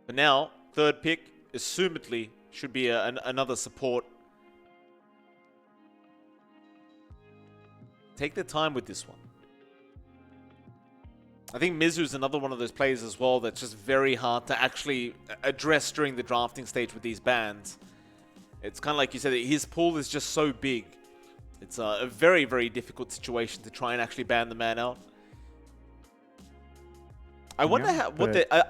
But now, third pick, assumedly, should be another support. Take their time with this one. I think Mizu's another one of those players as well that's just very hard to actually address during the drafting stage with these bans. It's kind of like you said, his pool is just so big. It's a very, very difficult situation to try and actually ban the man out. I wonder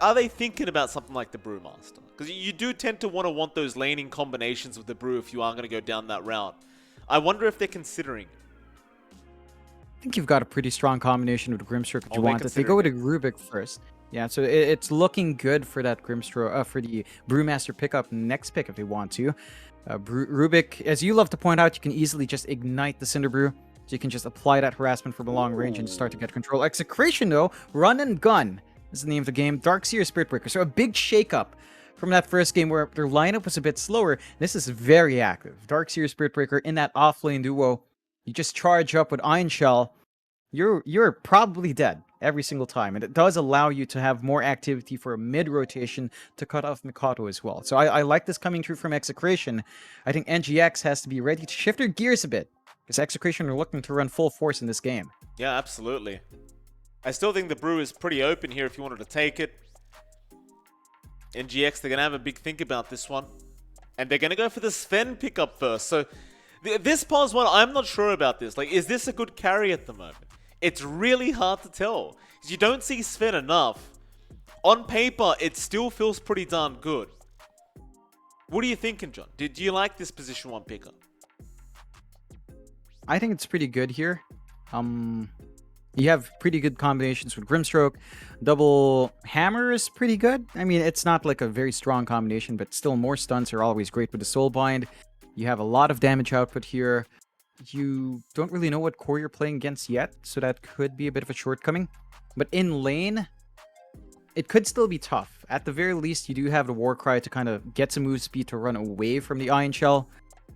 are they thinking about something like the Brewmaster? Because you do tend to want those laning combinations with the Brew if you are going to go down that route. I wonder if they're considering. I think you've got a pretty strong combination with Grimstroke if you want it. They go with a Rubik first. Yeah, so it's looking good for that Grimstroke, for the Brewmaster pickup next pick if they want to. Rubik, as you love to point out, you can easily just ignite the Cinder Brew. So you can just apply that harassment from a long range and start to get control. Execration, though, run and gun is the name of the game. Darkseer, Spirit Breaker. So a big shakeup from that first game where their lineup was a bit slower. This is very active. Darkseer, Spirit Breaker in that off-lane duo. You just charge up with Iron Shell. You're probably dead every single time. And it does allow you to have more activity for a mid-rotation to cut off Mikado as well. So I like this coming through from Execration. I think NGX has to be ready to shift their gears a bit, because Execration are looking to run full force in this game. Yeah, absolutely. I still think the Brew is pretty open here if you wanted to take it. NGX, they're going to have a big think about this one. And they're going to go for the Sven pickup first. So this pause one, I'm not sure about this. Like, is this a good carry at the moment? It's really hard to tell. Because you don't see Sven enough. On paper, it still feels pretty darn good. What are you thinking, John? Do you like this position 1 pickup? I think it's pretty good here. You have pretty good combinations with Grimstroke. Double Hammer is pretty good. I mean, it's not like a very strong combination, but still more stunts are always great with the Soulbind. You have a lot of damage output here. You don't really know what core you're playing against yet, so that could be a bit of a shortcoming. But in lane, it could still be tough. At the very least, you do have the Warcry to kind of get some move speed to run away from the Iron Shell.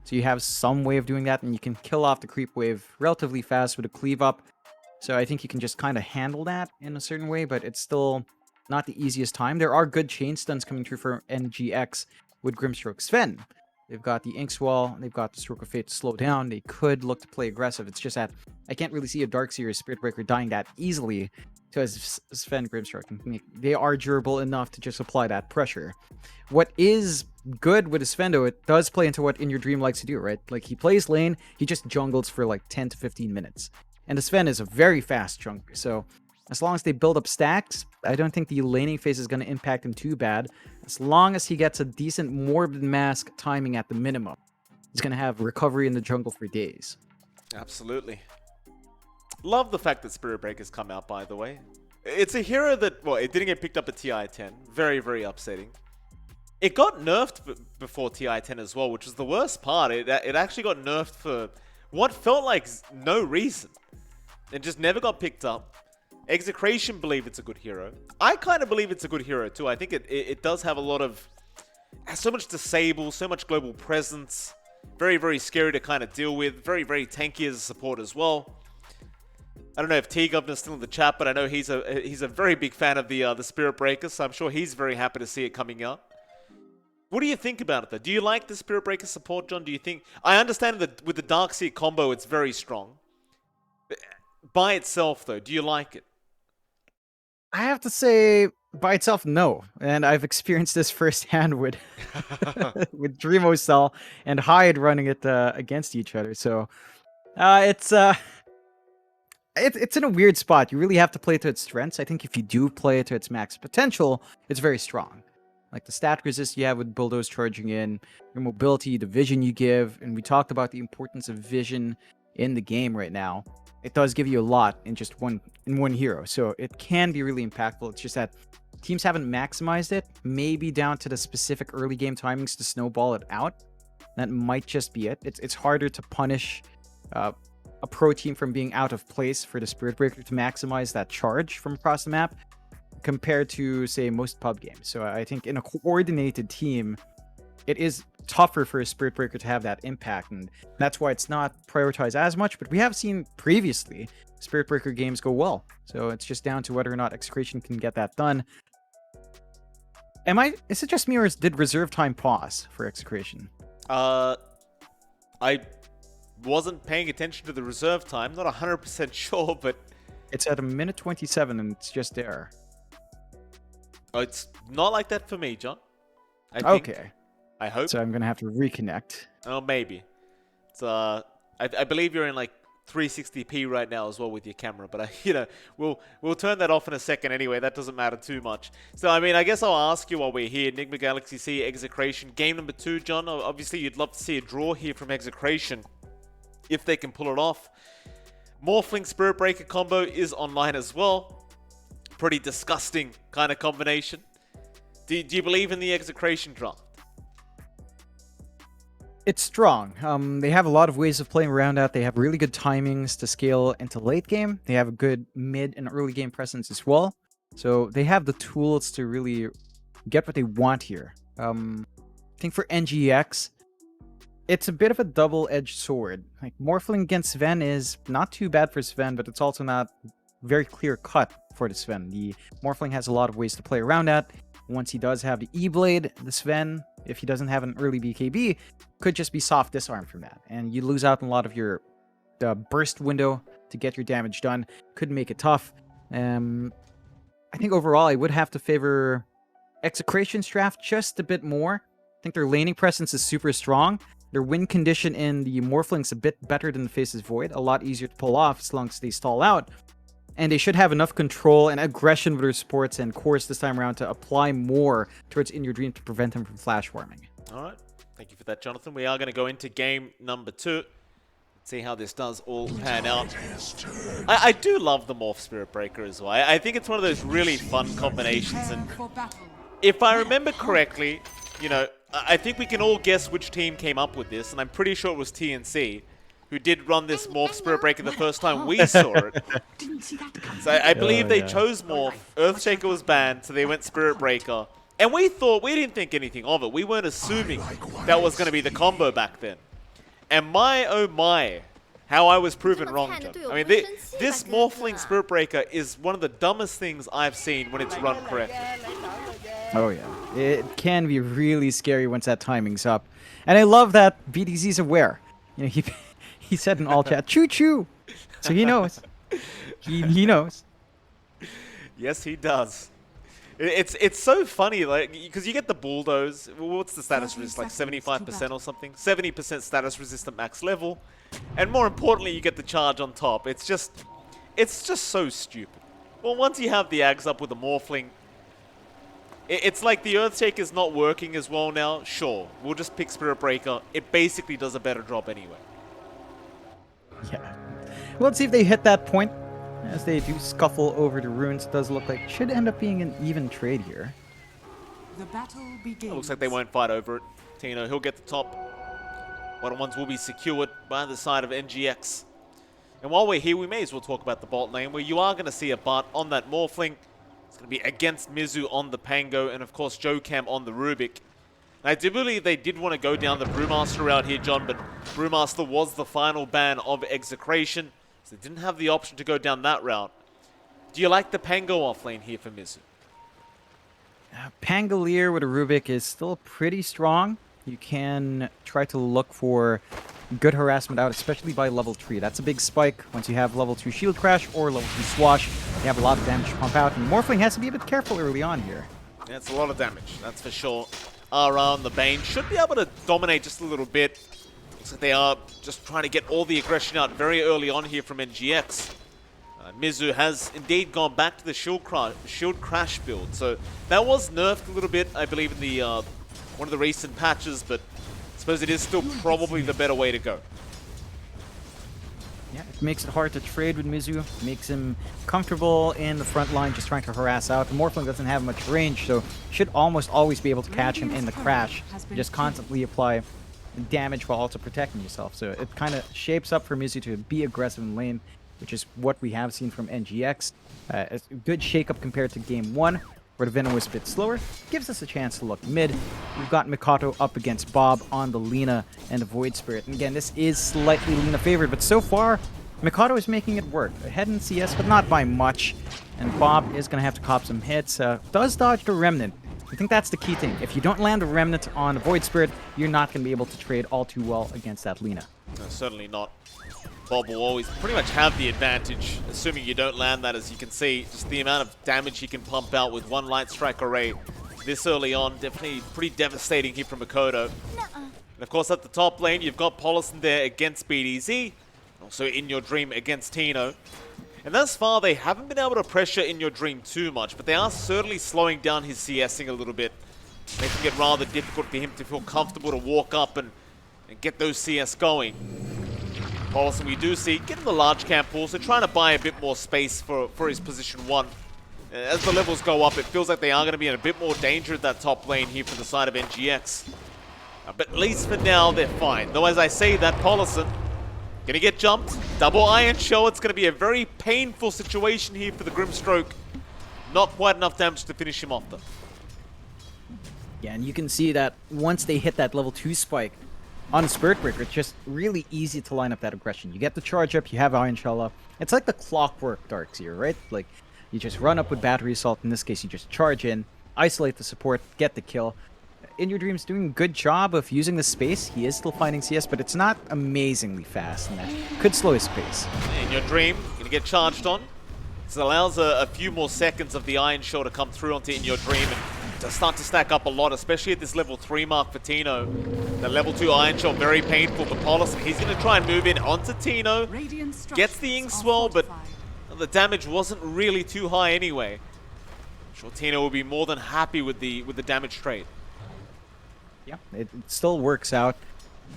So you have some way of doing that, and you can kill off the creep wave relatively fast with a cleave up. So I think you can just kind of handle that in a certain way, but it's still not the easiest time. There are good chain stuns coming through for NGX with Grimstroke Sven. They've got the Ink's Wall, they've got the Stroke of Fate to slow down. They could look to play aggressive. It's just that I can't really see a Darkseer or Spirit Breaker dying that easily to as Sven Grimstroke. They are durable enough to just apply that pressure. What is good with Sven, though, it does play into what In Your Dream likes to do, right? Like, he plays lane, he just jungles for like 10 to 15 minutes. And the Sven is a very fast jungler, so as long as they build up stacks, I don't think the laning phase is going to impact him too bad. As long as he gets a decent Morbid Mask timing at the minimum, he's going to have recovery in the jungle for days. Absolutely. Love the fact that Spirit Breaker's come out, by the way. It's a hero that, well, it didn't get picked up at TI-10. Very, very upsetting. It got nerfed before TI-10 as well, which was the worst part. It actually got nerfed for what felt like no reason. It just never got picked up. Execration believe it's a good hero. I kind of believe it's a good hero too. I think it does have a lot of... has so much disable, so much global presence. Very, very scary to kind of deal with. Very, very tanky as a support as well. I don't know if T-Governor's still in the chat, but I know he's a very big fan of the Spirit Breaker, so I'm sure he's very happy to see it coming out. What do you think about it though? Do you like the Spirit Breaker support, John? Do you think... I understand that with the Darkseer combo, it's very strong. By itself though, do you like it? I have to say, by itself, no. And I've experienced this firsthand with with Dreamo Cell and Hyde running it against each other. So it's in a weird spot. You really have to play to its strengths. I think if you do play it to its max potential, it's very strong. Like the stat resist you have with Bulldoze charging in, your mobility, the vision you give, and we talked about the importance of vision in the game right now. It does give you a lot in just one hero, so it can be really impactful. It's just that teams haven't maximized it, maybe down to the specific early game timings to snowball it out. That might just be it. It's harder to punish a pro team from being out of place for the Spirit Breaker to maximize that charge from across the map compared to, say, most pub games. So I think in a coordinated team, it is tougher for a Spirit Breaker to have that impact, and that's why it's not prioritized as much. But we have seen previously Spirit Breaker games go well, so it's just down to whether or not Execration can get that done. Is it just me, or did reserve time pause for Execration? I wasn't paying attention to the reserve time. Not 100% sure, but It's at 1:27, and it's just there. oh, it's not like that for me, John. I think. Okay, I hope. so I'm gonna have to reconnect. Oh, maybe. It's I believe you're in like 360p right now as well with your camera, but we'll turn that off in a second anyway. That doesn't matter too much. So I mean, I guess I'll ask you while we're here. Nigma.SEA Execration game number 2, John. Obviously, you'd love to see a draw here from Execration if they can pull it off. Morphling Spirit Breaker combo is online as well. Pretty disgusting kind of combination. Do you believe in the Execration draft? It's strong. They have a lot of ways of playing around that. They have really good timings to scale into late game. They have a good mid and early game presence as well. So they have the tools to really get what they want here. I think for NGX, it's a bit of a double-edged sword. Like, Morphling against Sven is not too bad for Sven, but it's also not very clear-cut for the Sven. The Morphling has a lot of ways to play around that. Once he does have the E-Blade, the Sven, if he doesn't have an early BKB, could just be soft disarm from that. And you lose out on a lot of your burst window to get your damage done. Could make it tough. I think overall I would have to favor Execration's draft just a bit more. I think their laning presence is super strong. Their win condition in the Morphling's a bit better than the Face's Void. A lot easier to pull off as long as they stall out. And they should have enough control and aggression with their supports and cores this time around to apply more towards In Your Dream to prevent him from flash farming. All right. Thank you for that, Jonathan. We are going to go into game number 2. Let's see how this does all pan out. I do love the Morph Spirit Breaker as well. I think it's one of those really fun combinations. And if I remember correctly, I think we can all guess which team came up with this. And I'm pretty sure it was TNC, who did run this Morph Spirit Breaker the first time we saw it. So I believe they chose Morph. Earthshaker was banned, so they went Spirit Breaker. And we didn't think anything of it. We weren't assuming that was going to be the combo back then. And my, oh my, how I was proven wrong, John. I mean, this Morphling Spirit Breaker is one of the dumbest things I've seen when it's run correctly. Oh yeah, it can be really scary once that timing's up. And I love that BTZ's aware. He said in all chat, choo choo. So he knows. He knows. Yes, he does. It's so funny, like, because you get the bulldoze. What's the status resist? Like 75% or something? 70% status resistant max level. And more importantly, you get the charge on top. It's just so stupid. Well, once you have the Ags up with the Morphling, it's like the Earthshake is not working as well now. Sure, we'll just pick Spirit Breaker. It basically does a better job anyway. Yeah. Well, let's see if they hit that point. As they do scuffle over the runes, it does look like it should end up being an even trade here. The battle begins. It looks like they won't fight over it. Tino, he'll get the top. One-on-ones will be secured by the side of NGX. And while we're here, we may as well talk about the bot lane, where you are going to see a Bart on that Morphling. It's going to be against Mizu on the Pango, and of course Jocam on the Rubik. I do believe they did want to go down the Brewmaster route here, John, but Brewmaster was the final ban of Execration, so they didn't have the option to go down that route. Do you like the Pango offlane here for Mizu? Pangolier with a Rubik is still pretty strong. You can try to look for good harassment out, especially by level 3. That's a big spike. Once you have level 2 Shield Crash or level 2 Swash, you have a lot of damage to pump out, and Morphling has to be a bit careful early on here. Yeah, it's a lot of damage, that's for sure. Ara on the Bane should be able to dominate just a little bit. Looks like they are just trying to get all the aggression out very early on here from NGX. Mizu has indeed gone back to the Shield Crash build, so that was nerfed a little bit, I believe, in the one of the recent patches, but I suppose it is still probably the better way to go. Yeah, it makes it hard to trade with Mizu, makes him comfortable in the front line just trying to harass out. Morphling doesn't have much range, so should almost always be able to catch him in the crash. Just constantly apply damage while also protecting yourself. So it kind of shapes up for Mizu to be aggressive in lane, which is what we have seen from NGX. A good shake-up compared to Game 1, where the Venom was a bit slower. Gives us a chance to look mid. We've got Mikato up against Bob on the Lina and the Void Spirit. And again, this is slightly Lina favored, but so far, Mikato is making it work. Ahead in CS, but not by much. And Bob is going to have to cop some hits. Does dodge the Remnant. I think that's the key thing. If you don't land a Remnant on a Void Spirit, you're not going to be able to trade all too well against that Lina. No, certainly not. Bob will always pretty much have the advantage, assuming you don't land that. As you can see, just the amount of damage he can pump out with one Light Strike array this early on, definitely pretty devastating here from Makoto. And of course, at the top lane, you've got Paulison there against BDZ, also In Your Dream against Tino. And thus far, they haven't been able to pressure In Your Dream too much, but they are certainly slowing down his CSing a little bit, making it rather difficult for him to feel comfortable to walk up and get those CS going. Paulison, we do see, getting the large camp also trying to buy a bit more space for his position 1. As the levels go up, it feels like they are going to be in a bit more danger at that top lane here for the side of NGX. But at least for now, they're fine. Though as I say that, Paulison gonna get jumped. Double Iron Shell. It's gonna be a very painful situation here for the Grimstroke. Not quite enough damage to finish him off though. Yeah, and you can see that once they hit that level 2 spike on Spirit Breaker, it's just really easy to line up that aggression. You get the charge up, you have Iron Shell up. It's like the clockwork Darks here, right? Like, you just run up with Battery Assault. In this case, you just charge in, isolate the support, get the kill. In Your Dream's doing a good job of using the space. He is still finding CS, but it's not amazingly fast, and that could slow his pace. In Your Dream, gonna get charged on. This allows a few more seconds of the Iron Shell to come through onto In Your Dream and to start to stack up a lot, especially at this level 3 mark for Tino. The level 2 Iron Shell, very painful for Paulison. He's gonna try and move in onto Tino. Gets the Ink Swell, but the damage wasn't really too high anyway. I'm sure Tino will be more than happy with the damage trade. Yeah, it still works out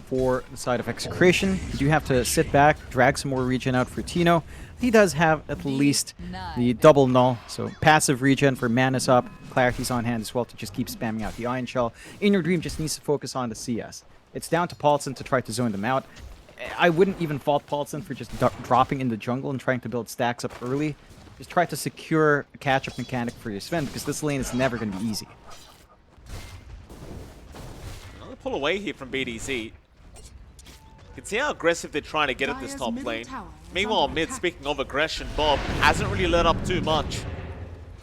for the side of Execration. You do have to sit back, drag some more regen out for Tino. He does have at least the double null, so passive regen for Mana's up. Clarity's on hand as well to just keep spamming out the Iron Shell. In Your Dream just needs to focus on the CS. It's down to Paulson to try to zone them out. I wouldn't even fault Paulson for just dropping in the jungle and trying to build stacks up early. Just try to secure a catch-up mechanic for your Sven, because this lane is never going to be easy. Pull away here from BDZ. You can see how aggressive they're trying to get at this top lane. Meanwhile, mid, speaking of aggression, Bob hasn't really let up too much.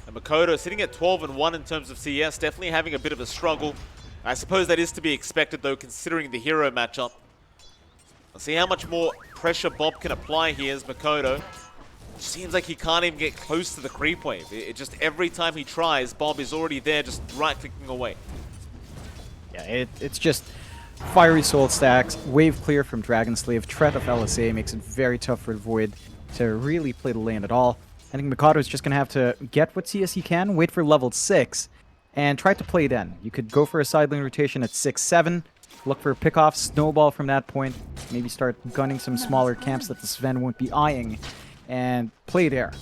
And Makoto sitting at 12-1 in terms of CS, definitely having a bit of a struggle. I suppose that is to be expected though, considering the hero matchup. Let's see how much more pressure Bob can apply here as Makoto. It seems like he can't even get close to the creep wave. It just, every time he tries, Bob is already there, just right-clicking away. Yeah, it's just Fiery Soul stacks, wave clear from Dragon Slave, threat of LSA makes it very tough for Void to really play the lane at all. I think Mikado is just going to have to get what CS he can, wait for level 6, and try to play it in. You could go for a side lane rotation at 6-7, look for a pick-off, snowball from that point, maybe start gunning some smaller camps that the Sven won't be eyeing, and play there.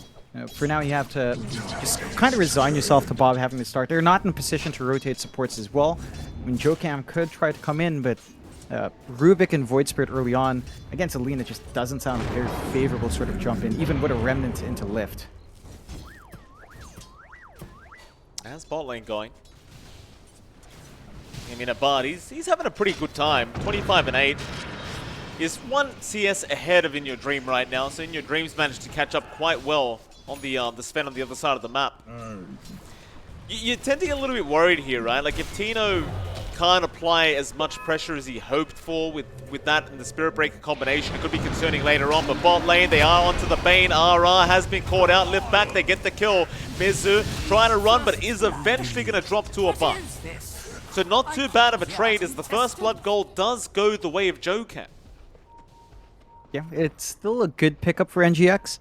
For now, you have to just kind of resign yourself to Bob having to start. They're not in a position to rotate supports as well. I mean, Jokam could try to come in, but Rubik and Void Spirit early on against Alina just doesn't sound a very favorable sort of jump in, even with a Remnant into Lift. How's bot lane going? I mean, Abad, he's having a pretty good time. 25-8. He's 1 CS ahead of In Your Dream right now, so In Your Dream's managed to catch up quite well on the Sven on the other side of the map. You tend to get a little bit worried here, right? Like, if Tino can't apply as much pressure as he hoped for with that and the Spirit Breaker combination, it could be concerning later on. But bot lane, they are onto the Bane. RR has been caught out. Lift back, they get the kill. Mizu trying to run, but is eventually going to drop to a buff. So not too bad of a trade as the first blood gold does go the way of Jokam. Yeah, it's still a good pickup for NGX,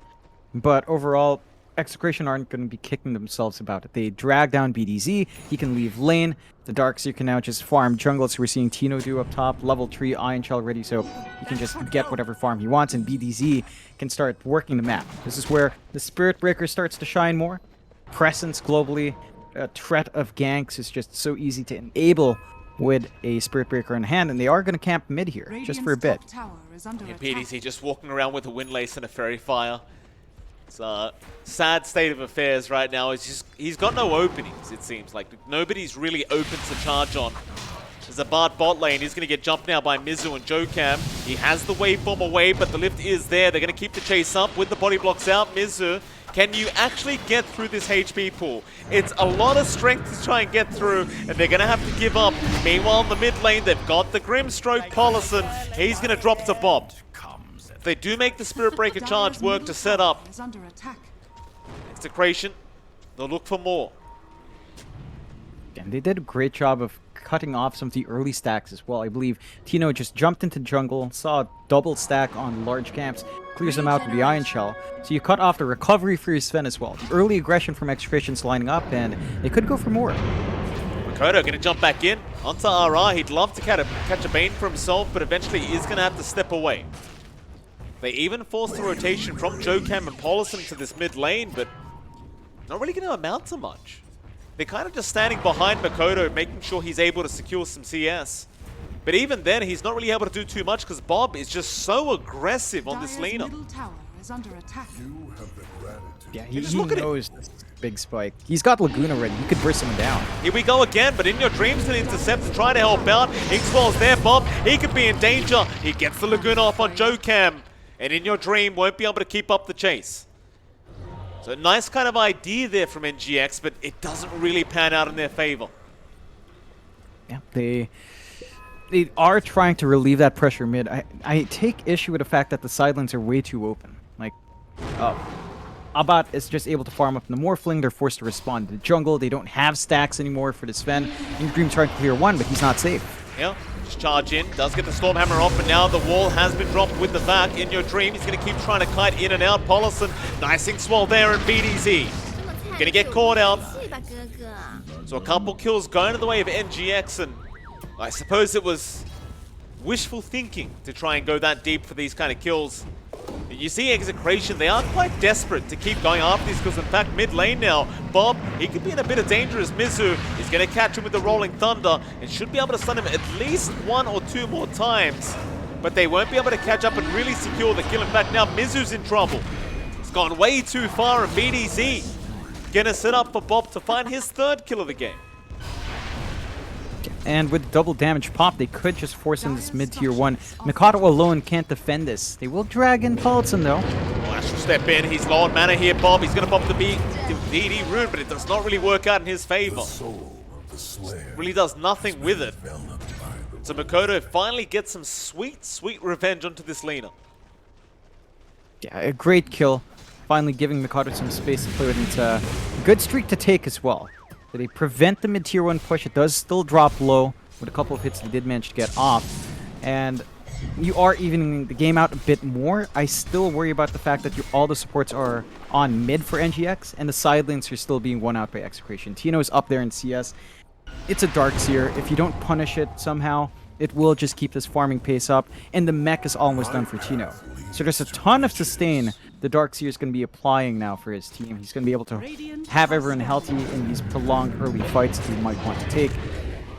but overall, Execration aren't going to be kicking themselves about it. They drag down BDZ, he can leave lane, the Darkseer can now just farm jungle, so we're seeing Tino do up top, level 3 Iron Shell ready, so he can just get whatever farm he wants, and BDZ can start working the map. This is where the Spirit Breaker starts to shine more. Presence globally, a threat of ganks is just so easy to enable with a Spirit Breaker in hand, and they are going to camp mid here, just for a bit. And BDC just walking around with a Windlace and a Fairy Fire. It's a sad state of affairs right now. He's got no openings, it seems like. Nobody's really open to charge on. There's a Bard bot lane. He's going to get jumped now by Mizu and Jokam. He has the waveform away, but the lift is there. They're going to keep the chase up with the body blocks out. Mizu Can you actually get through this HP pool? It's a lot of strength to try and get through, and they're going to have to give up. Meanwhile, in the mid lane, they've got the Grimstroke Paulison. He's going to drop to Bob. If they do make the Spirit Breaker charge work to set up Is under attack. Execration, they'll look for more. And they did a great job of cutting off some of the early stacks as well. I believe Tino just jumped into jungle, saw a double stack on large camps, clears them out with the Iron Shell. So you cut off the recovery for your Sven as well. The early aggression from Execration's lining up, and they could go for more. Makoto going to jump back in onto RR. He'd love to catch a Bane for himself, but eventually he is going to have to step away. They even forced the rotation from Jokam and Paulison to this mid lane, but not really going to amount to much. They're kind of just standing behind Makoto, making sure he's able to secure some CS. But even then, he's not really able to do too much because Bob is just so aggressive on this Dire's laner. middle tower is under attack. Yeah, he just look at it. knows this big spike. He's got Laguna ready. He could burst him down. Here we go again, but in your dreams to intercept to try to help out. Inkswell's there, Bob. He could be in danger. He gets the Laguna off on Jokam. And in your dream, won't be able to keep up the chase. So a nice kind of idea there from NGX, but it doesn't really pan out in their favor. Yeah, they are trying to relieve that pressure mid. I take issue with the fact that the sidelines are way too open. Like, Abat is just able to farm up in the Morphling. They're forced to respond to the jungle. They don't have stacks anymore for the Sven. In Dream trying to clear one, but he's not safe. Yeah, just charge in. Does get the Stormhammer off, but now the wall has been dropped with the back. In your dream, he's going to keep trying to kite in and out. Paulison, nice Inkswell there, and BDZ. Going to get caught out. So a couple kills going to the way of NGX, and I suppose it was wishful thinking to try and go that deep for these kind of kills. You see Execration, they are quite desperate to keep going after these kills. In fact, mid lane now, Bob, he could be in a bit of danger as Mizu is going to catch him with the Rolling Thunder and should be able to stun him at least 1 or 2 more times. But they won't be able to catch up and really secure the kill. In fact, now Mizu's in trouble. It's gone way too far, and BDZ going to set up for Bob to find his 3rd kill of the game. And with double damage pop, they could just force in this mid-tier 1. Mikado alone can't defend this. They will drag in Paulson, though. Flash will step in. He's low on mana here, Bob. He's going to pop the DD rune, but it does not really work out in his favor. Really does nothing with it. So Makoto finally gets some sweet, sweet revenge onto this laner. Yeah, a great kill. Finally giving Mikado some space to play with. It's a good streak to take as well. So they prevent the mid-tier 1 push. It does still drop low. With a couple of hits, they did manage to get off. And you are evening the game out a bit more. I still worry about the fact that all the supports are on mid for NGX, and the side lanes are still being won out by Execration. Tino is up there in CS. It's a Darkseer. If you don't punish it somehow, it will just keep this farming pace up, and the mech is almost done for Tino. So there's a ton of sustain the Darkseer is going to be applying now for his team. He's going to be able to have everyone healthy in these prolonged early fights that he might want to take.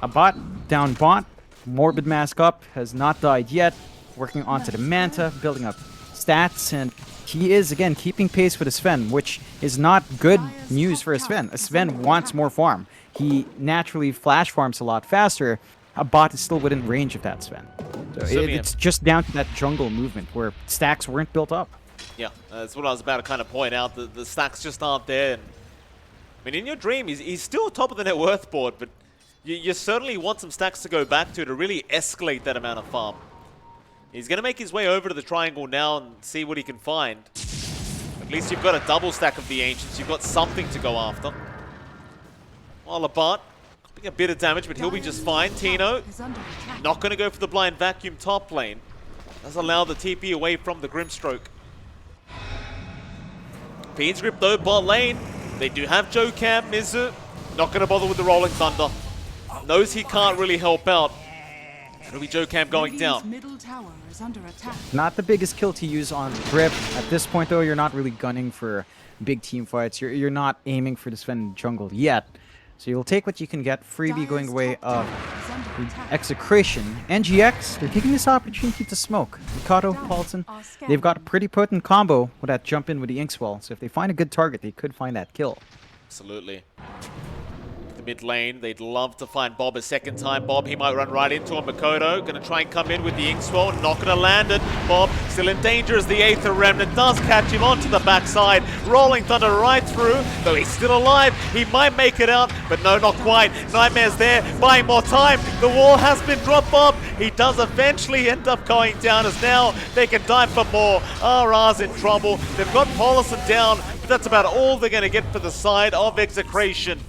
A bot, down bot, Morbid Mask up, has not died yet, working onto the Manta, building up stats, and he is, again, keeping pace with his Sven, which is not good news for a Sven. A Sven wants more farm. He naturally flash farms a lot faster. A bot is still within range of that Sven. So it's just down to that jungle movement where stacks weren't built up. Yeah, that's what I was about to kind of point out. The stacks just aren't there. And, I mean, in your dream, he's still top of the net worth board, but you certainly want some stacks to go back to really escalate that amount of farm. He's going to make his way over to the triangle now and see what he can find. At least you've got a double stack of the Ancients. You've got something to go after. While Labat, a bit of damage, but he'll be just fine. Tino, not going to go for the blind vacuum top lane. Does allow the TP away from the Grimstroke. Fiend's Grip though, bot lane. They do have Jokam, Mizu. Not going to bother with the Rolling Thunder. Knows he can't really help out. It'll be Jokam going down. Middle tower is under attack. Not the biggest kill to use on Grip. At this point though, you're not really gunning for big team fights. You're not aiming for the Sven jungle yet. So you'll take what you can get. Freebie going away of Execration. NGX, they're taking this opportunity to smoke. Mikado, Paulson, they've got a pretty potent combo with that jump in with the Inkswell. So if they find a good target, they could find that kill. Absolutely. The mid lane. They'd love to find Bob a second time. Bob, he might run right into him. Makoto going to try and come in with the Inkswell. Not going to land it. Bob still in danger as the Aether Remnant does catch him onto the backside. Rolling Thunder right through. Though he's still alive, he might make it out. But no, not quite. Nightmare's there, buying more time. The wall has been dropped, Bob. He does eventually end up going down as now they can dive for more. RR's in trouble. They've got Paulison down. But that's about all they're going to get for the side of Execration.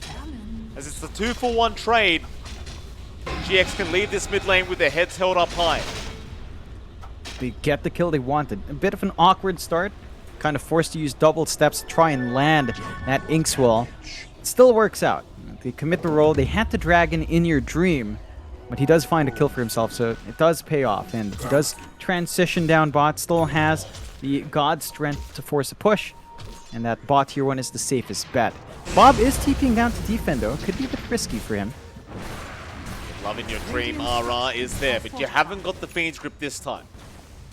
As it's the 2-for-1 trade. GX can leave this mid lane with their heads held up high. They get the kill they wanted. A bit of an awkward start. Kind of forced to use double steps to try and land that Inkswell. It still works out. They commit the roll. They had to drag in Your Dream. But he does find a kill for himself, so it does pay off. And he does transition down bot. Still has the God Strength to force a push. And that bot tier 1 is the safest bet. Bob is TPing down to defend though. Could be a bit risky for him. Loving Your Dream, RR is there, but you haven't got the Fiend's Grip this time.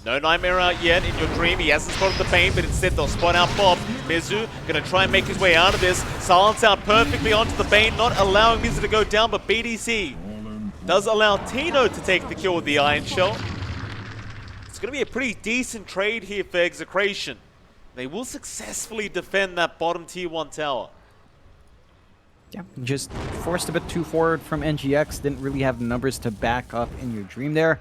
No Nightmare out yet in Your Dream. He hasn't spotted the Bane, but instead they'll spot out Bob. Mizu gonna try and make his way out of this. Silence out perfectly onto the Bane, not allowing Mizu to go down, but BDC does allow Tino to take the kill with the Iron Shell. It's gonna be a pretty decent trade here for Execration. They will successfully defend that bottom tier 1 tower. Yeah, just forced a bit too forward from NGX. Didn't really have the numbers to back up in Your Dream there.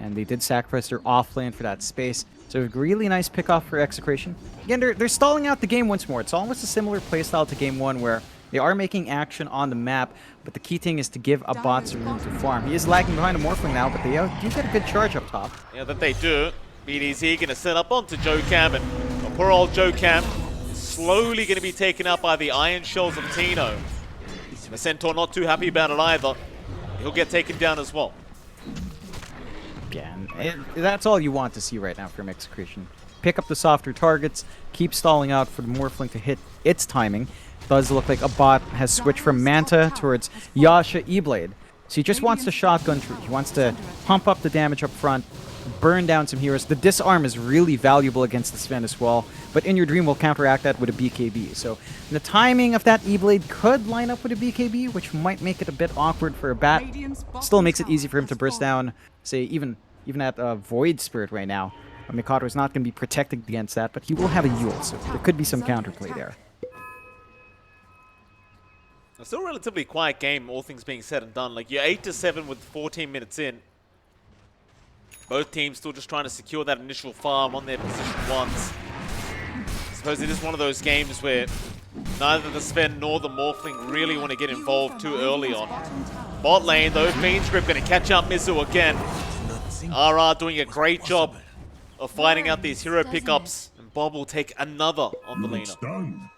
And they did sacrifice their offlane for that space. So a really nice pickoff for Execration. Again, they're stalling out the game once more. It's almost a similar playstyle to game 1 where they are making action on the map, but the key thing is to give a bot some room to farm. He is lagging behind a Morphling now, but they do get a good charge up top. Yeah, that they do. BDZ gonna set up onto Joe Cam, and poor old Joe Cam slowly gonna be taken out by the Iron Shells of Tino. The Centaur not too happy about it either. He'll get taken down as well. Yeah, and that's all you want to see right now from Execration. Pick up the softer targets, keep stalling out for the Morphling to hit its timing. Does look like a bot has switched from Manta towards Yasha E-Blade. So he just wants to shotgun through. He wants to pump up the damage up front, burn down some heroes. The disarm is really valuable against the Sven as well, but In Your Dream will counteract that with a BKB. So the timing of that E-Blade could line up with a BKB, which might make it a bit awkward for a bat. Still makes it easy for him to burst down, say, even at Void Spirit right now. Mikado is not going to be protected against that, but he will have a Yule, so there could be some counterplay there. It's still a relatively quiet game, all things being said and done. Like, you're 8-7 with 14 minutes in. Both teams still just trying to secure that initial farm on their position ones. I suppose it is one of those games where neither the Sven nor the Morphling really want to get involved too early on. Bot lane, though, Fiend's Grip going to catch out Mizu again. RR doing a great job of fighting out these hero pickups, and Bob will take another on the laner.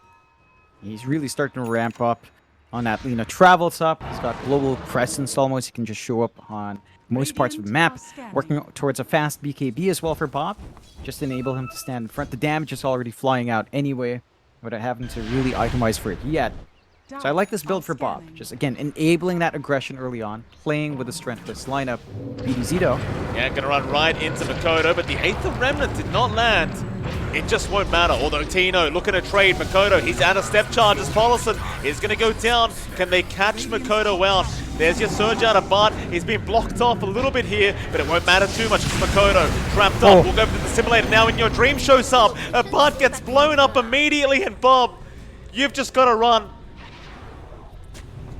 He's really starting to ramp up on that Lena. Travels up, he's got global presence almost. He can just show up on most parts of the map. Working towards a fast BKB as well for Bob. Just enable him to stand in front. The damage is already flying out anyway, without having to really itemize for it yet. So I like this build for Bob. Just, again, enabling that aggression early on, playing with a strengthless lineup. BDZ though. Yeah, gonna run right into Makoto, but the Aether Remnant did not land. It just won't matter. Although Tino looking to trade Makoto. He's out of step charges. Paulison is going to go down. Can they catch Makoto out? There's your surge out of Bart. He's been blocked off a little bit here, but it won't matter too much because Makoto trapped up. We'll go for the simulator now. In Your Dream shows up. Bart gets blown up immediately, and Bob, you've just got to run.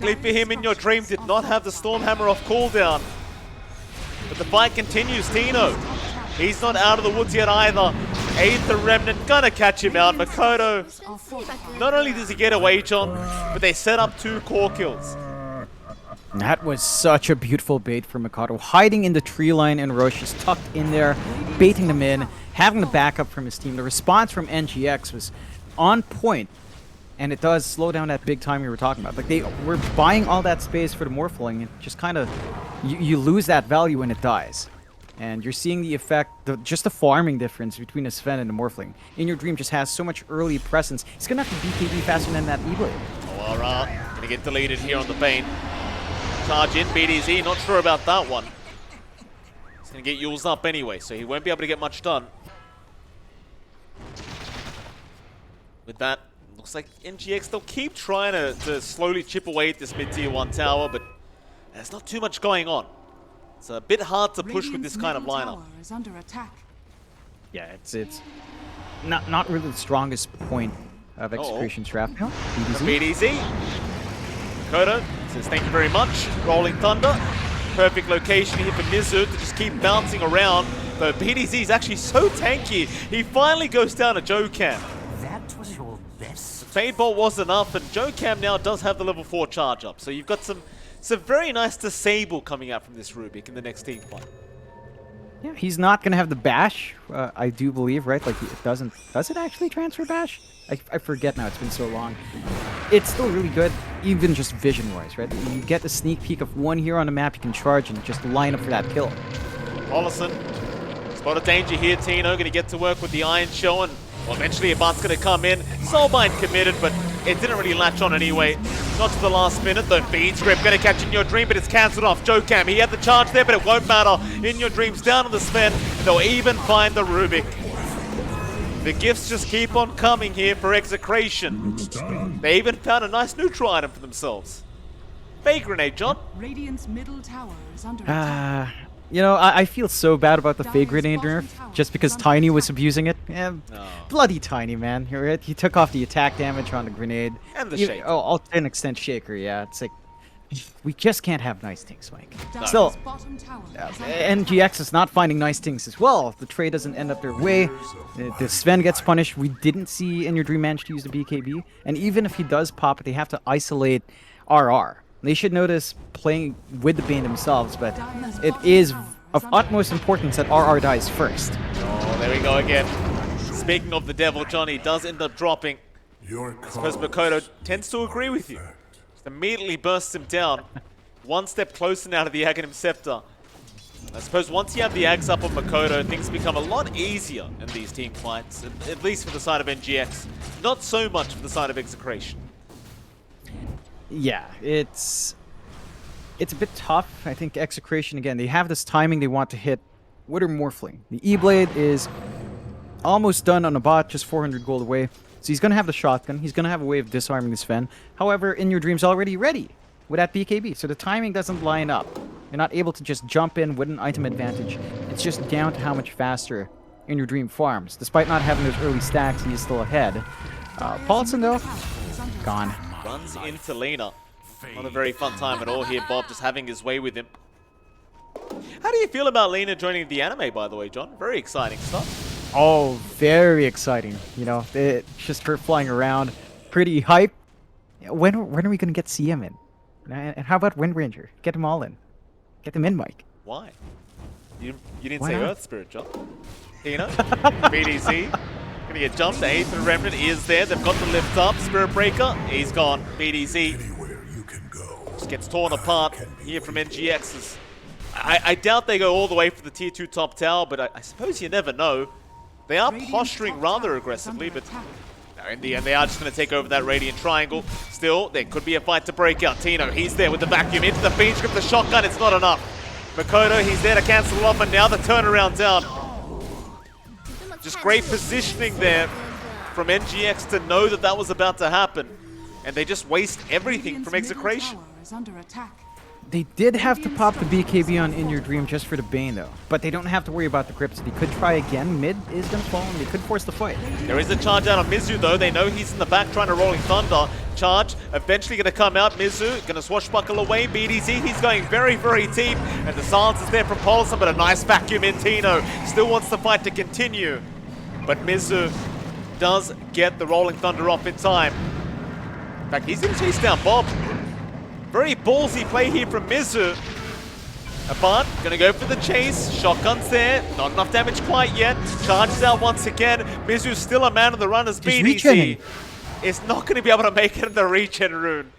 Luckily for him, In Your Dream did not have the Stormhammer off cooldown. But the fight continues. Tino, he's not out of the woods yet either. Aether Remnant gonna catch him out. Makoto, not only does he get away, John, but they set up 2 core kills. That was such a beautiful bait for Mikado. Hiding in the tree line, and Roche is tucked in there, baiting them in, having the backup from his team. The response from NGX was on point, and it does slow down that big time we were talking about. Like, they were buying all that space for the Morphling, and just kind of, you lose that value when it dies. And you're seeing the effect, just the farming difference between a Sven and a Morphling. In Your Dream just has so much early presence. He's going to have to BKB faster than that E-Blade. ORR going to get deleted here on the Bane. Charge in, BDZ, not sure about that one. He's going to get Yules up anyway, so he won't be able to get much done. With that, Looks like NGX, they'll keep trying to slowly chip away at this mid-tier 1 tower, but there's not too much going on. It's a bit hard to push with this kind of lineup. Tower is under attack. Yeah, it's not really the strongest point of Execration's draft. No, BDZ. Kodo says thank you very much. Rolling Thunder. Perfect location here for Mizu to just keep bouncing around. Though BDZ is actually so tanky, he finally goes down to Jocam. That was your best. Fade Bolt was enough, and Jocam now does have the level 4 charge up. So you've got some very nice disable coming out from this Rubik in the next team fight. Yeah, he's not gonna have the bash, I do believe, right? Like, it doesn't. Does it actually transfer bash? I forget now. It's been so long. It's still really good, even just vision-wise, right? You get a sneak peek of one hero on the map, you can charge and just line up for that kill. Ollison, spot of danger here. Tino going to get to work with the Iron Show, and well, eventually Abant's going to come in. Soulbind committed, but it didn't really latch on anyway. Not to the last minute, though. Beads Grip going to catch In Your Dream, but it's cancelled off. Jocam, he had the charge there, but it won't matter. In Your Dream's down on the Sven, and they'll even find the Rubik. The gifts just keep on coming here for Execration. They even found a nice neutral item for themselves. Fake grenade, John. Radiant's middle tower is under attack. You know, I feel so bad about the fake grenade nerf just because Tiny was abusing it. Yeah, bloody Tiny, man. He took off the attack damage on the grenade. And the shaker. Oh, to an extent, shaker, yeah. It's like, we just can't have nice things, Mike. Dire's Still, bottom tower is under NGX is not finding nice things as well. The trade doesn't end up their way. The Sven gets punished. We didn't see In Your Dream manage to use the BKB. And even if he does pop it, they have to isolate RR. They should notice playing with the Bane themselves, but it is of utmost importance that RR dies first. Oh, there we go again. Speaking of the devil, Johnny does end up dropping. I suppose Makoto tends to agree with you. Just immediately bursts him down. One step closer now to the Aghanim Scepter. I suppose once you have the Ags up on Makoto, things become a lot easier in these team fights, at least for the side of NGX. Not so much for the side of Execration. Yeah, it's a bit tough. I think Execration, again, they have this timing they want to hit with her Morphling. The E-Blade is almost done on a bot, just 400 gold away. So he's going to have the shotgun. He's going to have a way of disarming the Sven. However, In Your Dream's already ready with that BKB, so the timing doesn't line up. You're not able to just jump in with an item advantage. It's just down to how much faster In Your Dream farms. Despite not having those early stacks, he is still ahead. Paulson, though, gone. Runs into Lena. Not a very fun time at all here, Bob, just having his way with him. How do you feel about Lena joining the anime, by the way, John? Very exciting stuff. Oh, very exciting. You know, just her flying around. Pretty hype. When are we going to get CM in? And how about Wind Ranger? Get them all in. Get them in, Mike. Why? You didn't Why say not? Earth Spirit, John. Tino, BDC. Gonna get jumped. The 8th and Remnant is there. They've got the lift up. Spirit Breaker, he's gone. BDC just gets torn apart here from NGX. I doubt they go all the way for the tier 2 top tower, but I suppose you never know. They are posturing rather aggressively, but in the end, they are just going to take over that Radiant Triangle. Still, there could be a fight to break out. Tino, he's there with the vacuum into the Fiend Script, the shotgun, it's not enough. Makoto, he's there to cancel it off, and now the turnaround down. Just great positioning there from NGX to know that that was about to happen. And they just waste everything from Execration. is under attack. They did have to pop the BKB on In Your Dream just for the Bane, though. But they don't have to worry about the crypts. They could try again. Mid is going to fall, and they could force the fight. There is a charge out on Mizu, though. They know he's in the back trying to Rolling Thunder. Charge eventually going to come out. Mizu going to swashbuckle away. BDZ, he's going very, very deep. And the silence is there from Paulson, but a nice vacuum in. Tino still wants the fight to continue. But Mizu does get the Rolling Thunder off in time. In fact, he's going to chase down Bob. Very ballsy play here from Mizu. Abant gonna go for the chase. Shotgun's there. Not enough damage quite yet. Charges out once again. Mizu's still a man on the run as BDC. Is not going to be able to make it in the regen rune.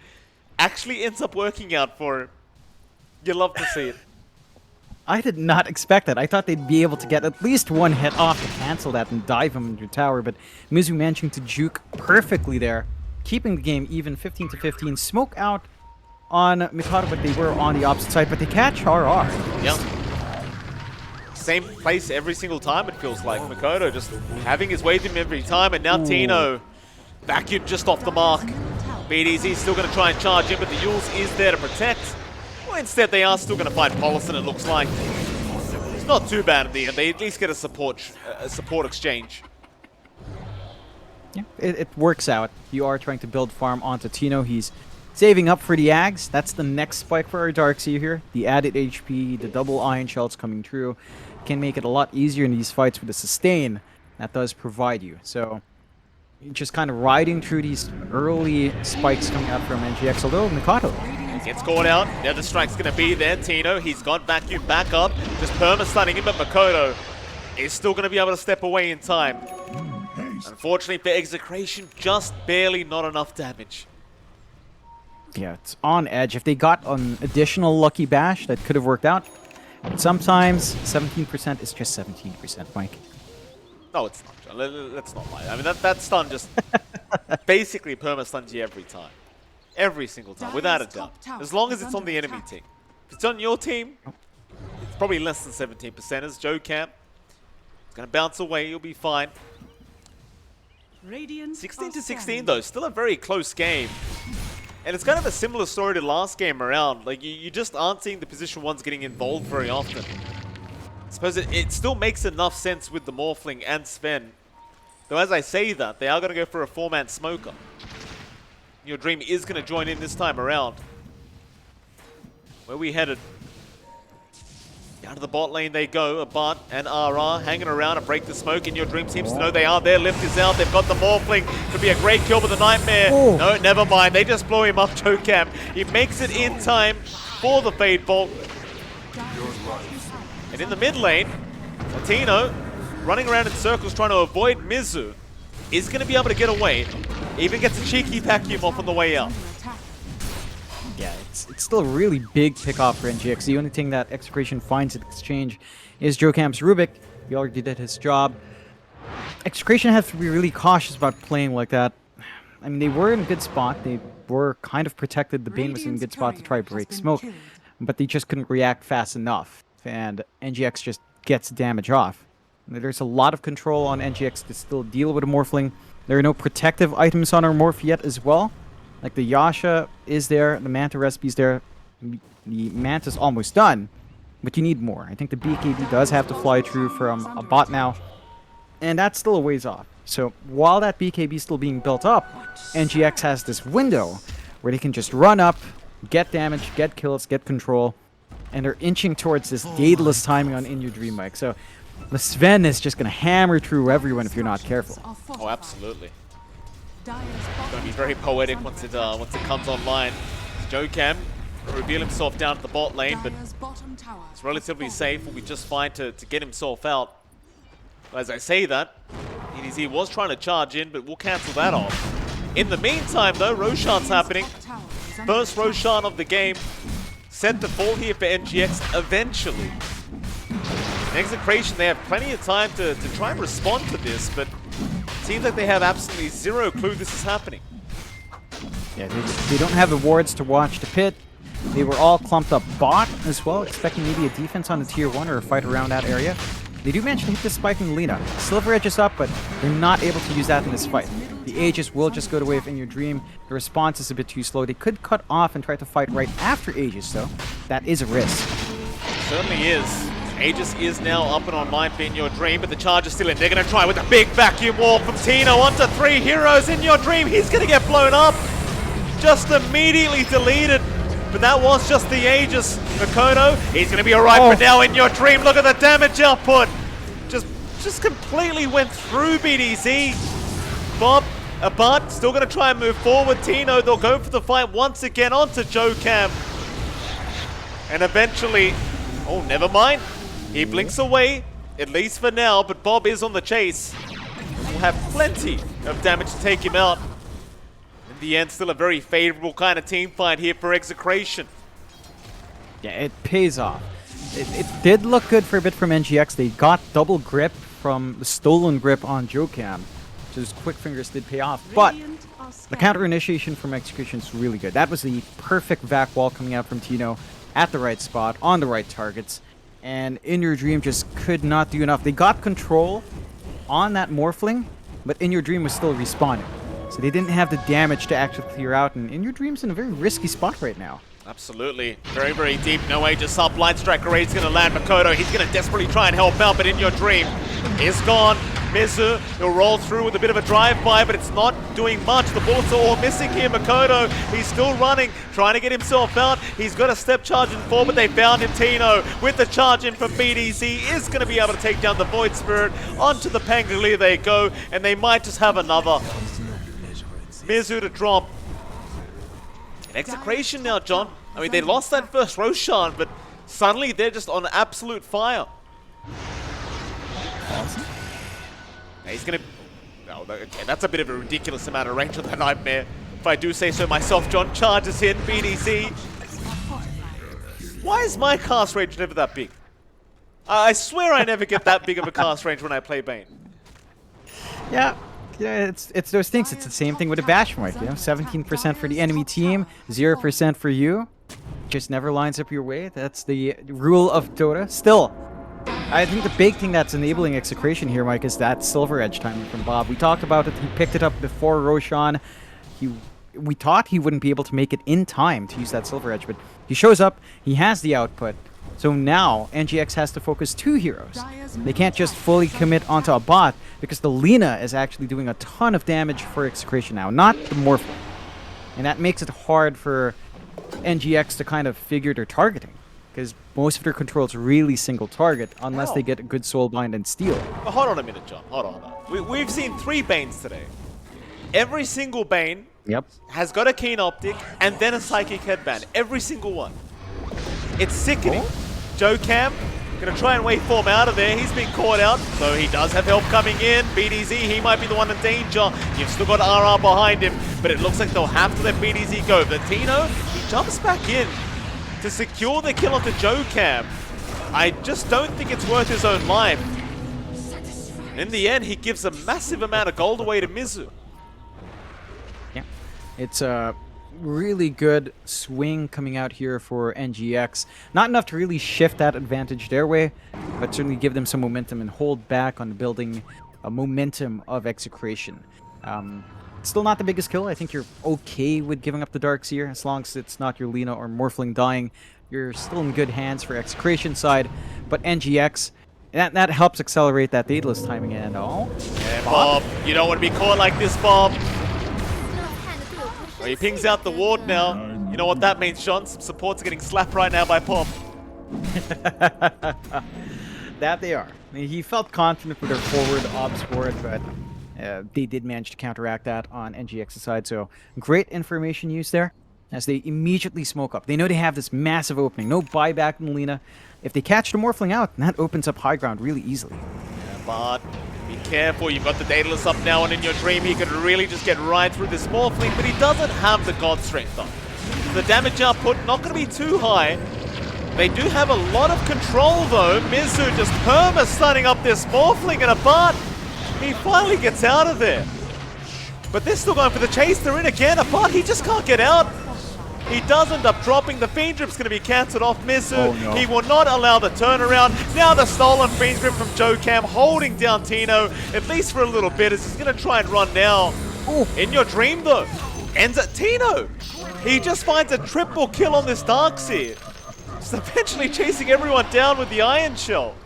Actually ends up working out for him. You love to see it. I did not expect that. I thought they'd be able to get at least one hit off to cancel that and dive him into the tower, but Mizu managing to juke perfectly there, keeping the game even 15-15. Smoke out on Mikado, but they were on the opposite side, but they catch RR. Yep. Same place every single time, it feels like. Makoto just having his way to him every time, and now Tino Vacuum just off the mark. BDZ still going to try and charge in, but the Yules is there to protect. Well, instead, they are still going to find Paulison, it looks like. It's not too bad in the end. They at least get a support exchange. Yeah, it works out. You are trying to build farm onto Tino. He's saving up for the Ags. That's the next spike for our XctN here. The added HP, the double iron shells coming through can make it a lot easier in these fights with the sustain that does provide you. So you're just kind of riding through these early spikes coming out from NGX, although Mikado. Gets caught out. Nether Strike's going to be there. Tino, he's got vacuum back up. Just perma-stunning him, but Makoto is still going to be able to step away in time. Unfortunately for Execration, just barely not enough damage. Yeah, it's on edge. If they got an additional Lucky Bash, that could have worked out. But sometimes 17% is just 17%, Mike. No, it's not. Let's not lie. I mean, that stun just basically perma-stuns you every time. Every single time, without a doubt. As long as it's on the enemy team. If it's on your team, it's probably less than 17%. As Joe Camp, it's going to bounce away. You'll be fine. 16 to 16 though, still a very close game. And it's kind of a similar story to last game around. Like, you just aren't seeing the position ones getting involved very often. I suppose it still makes enough sense with the Morphling and Sven. Though as I say that, they are going to go for a 4-man smoker. Your Dream is going to join in this time around. Where we headed? Down to the bot lane they go. Abat and RR hanging around to break the smoke. And Your Dream seems to know they are there. Lift is out. They've got the Morphling. Could be a great kill with the Nightmare. Oh. No, never mind. They just blow him up, Chokam. He makes it in time for the Fade Bolt. And in the mid lane, Latino running around in circles trying to avoid Mizu is going to be able to get away. Even gets a cheeky vacuum off on the way out. Yeah, it's still a really big pick-off for NGX. The only thing that Execration finds at exchange is Joe Camp's Rubik. He already did his job. Execration has to be really cautious about playing like that. I mean, they were in a good spot. They were kind of protected. The Bane was in a good spot to try to break smoke. But they just couldn't react fast enough. And NGX just gets damage off. There's a lot of control on NGX to still deal with a Morphling. There are no protective items on our Morph yet as well. Like the Yasha is there, the Manta recipe's there. The Manta's almost done, but you need more. I think the BKB does have to fly through from a bot now, and that's still a ways off. So while that BKB is still being built up, NGX has this window where they can just run up, get damage, get kills, get control, and they're inching towards this daedalus timing on In Your Dream, Mike. So the Sven is just going to hammer through everyone if you're not careful. Oh, absolutely. It's going to be very poetic once it comes online. Joe Cam will reveal himself down to the bot lane, but it's relatively safe. Will be just fine to get himself out. As I say that, EDZ was trying to charge in, but we'll cancel that off. In the meantime, though, Roshan's happening. First Roshan of the game. Set to fall here for NGX eventually. In Execration, they have plenty of time to try and respond to this, but it seems like they have absolutely zero clue this is happening. Yeah, they don't have the wards to watch the pit. They were all clumped up bot as well, expecting maybe a defense on the tier 1 or a fight around that area. They do manage to hit the spike in Lina. Silver Edge is up, but they're not able to use that in this fight. The Aegis will just go the way of In Your Dream. The response is a bit too slow. They could cut off and try to fight right after Aegis, though. That is a risk. Certainly is. Aegis is now up and online for In Your Dream, but the charge is still in. They're going to try with a big vacuum wall from Tino onto 3 heroes. In Your Dream, he's going to get blown up. Just immediately deleted. But that was just the Aegis. Makoto, he's going to be alright for now. In Your Dream, look at the damage output. Just completely went through BDZ. Bob, Abat, still going to try and move forward. Tino, they'll go for the fight once again onto Joe Cam. And eventually, oh, never mind. He blinks away, at least for now, but Bob is on the chase. Will have plenty of damage to take him out. In the end, still a very favorable kind of team fight here for Execration. Yeah, it pays off. It did look good for a bit from NGX. They got double grip from the stolen grip on Jokam. So his quick fingers did pay off. But the counter initiation from Execution is really good. That was the perfect vac wall coming out from Tino at the right spot, on the right targets. And In Your Dream just could not do enough. They got control on that Morphling, but In Your Dream was still respawning. So they didn't have the damage to actually clear out, and In Your Dream's in a very risky spot right now. Absolutely. Very, very deep. No way, just up. Blind Strike Raid's going to land Makoto. He's going to desperately try and help out, but In Your Dream is gone. Mizu, he'll roll through with a bit of a drive-by, but it's not doing much. The bullets are all missing here. Makoto, he's still running, trying to get himself out. He's got a step charge in forward, but they found him. Tino, with the charge in from BDC, is going to be able to take down the Void Spirit. Onto the Pangolier they go, and they might just have another. Mizu to drop. Execration now, John. I mean, they lost that first Roshan, but suddenly they're just on absolute fire. He's gonna... Oh, okay, that's a bit of a ridiculous amount of range on the Nightmare. If I do say so myself, John charges in, BDC. Why is my cast range never that big? I swear I never get that big of a cast range when I play Bane. Yeah, it's those things. It's the same thing with a Bash Mike, you know? 17% for the enemy team, 0% for you. Just never lines up your way. That's the rule of Dota. Still, I think the big thing that's enabling Execration here, Mike, is that Silver Edge timing from Bob. We talked about it. He picked it up before Roshan. We thought he wouldn't be able to make it in time to use that Silver Edge, but he shows up. He has the output. So now NGX has to focus 2 heroes. They can't just fully commit onto a bot because the Lina is actually doing a ton of damage for Execration now, not the Morphling. And that makes it hard for NGX to kind of figure their targeting, because most of their controls really single target unless they get a good Soulbind and Steal. But hold on a minute, John. Hold on. We've seen 3 Banes today. Every single Bane has got a Keen Optic and then a Psychic Headband. Every single one. It's sickening. Joe Cam gonna try and waveform out of there. He's been caught out, so he does have help coming in. BDZ, he might be the one in danger. You've still got RR behind him, but it looks like they'll have to let BDZ go. Latino, he jumps back in to secure the kill onto Joe Cam. I just don't think it's worth his own life. In the end, he gives a massive amount of gold away to Mizu. Yeah, it's a really good swing coming out here for NGX. Not enough to really shift that advantage their way, but certainly give them some momentum and hold back on building a momentum of Execration. Still not the biggest kill. I think you're okay with giving up the Darkseer as long as it's not your Lina or Morphling dying. You're still in good hands for Execration side, but NGX, that helps accelerate that Daedalus timing and all. Yeah, Bob, you don't want to be caught like this, Bob. He pings out the ward now. You know what that means, John? Some supports are getting slapped right now by Pop. That they are. I mean, he felt confident with their forward ops ward, but they did manage to counteract that on NGX's side. So great information used there as they immediately smoke up. They know they have this massive opening. No buyback in Lina. If they catch the Morphling out, that opens up high ground really easily. Yeah, but be careful, you've got the Daedalus up now, and In Your Dream he could really just get right through this Morphling, but he doesn't have the God Strength up. The damage output not going to be too high. They do have a lot of control though. Mizu just perma-stunning up this Morphling, and a Bart, he finally gets out of there. But they're still going for the chase. They're in again. A Bart, he just can't get out. He does end up dropping. The Fiend Grip's going to be cancelled off Mizu. Oh, no. He will not allow the turnaround. Now the stolen Fiend Grip from Joe Cam holding down Tino, at least for a little bit, as he's going to try and run now. Ooh. In Your Dream though, ends at Tino. He just finds a triple kill on this Darkseer. Just eventually chasing everyone down with the Iron Shell.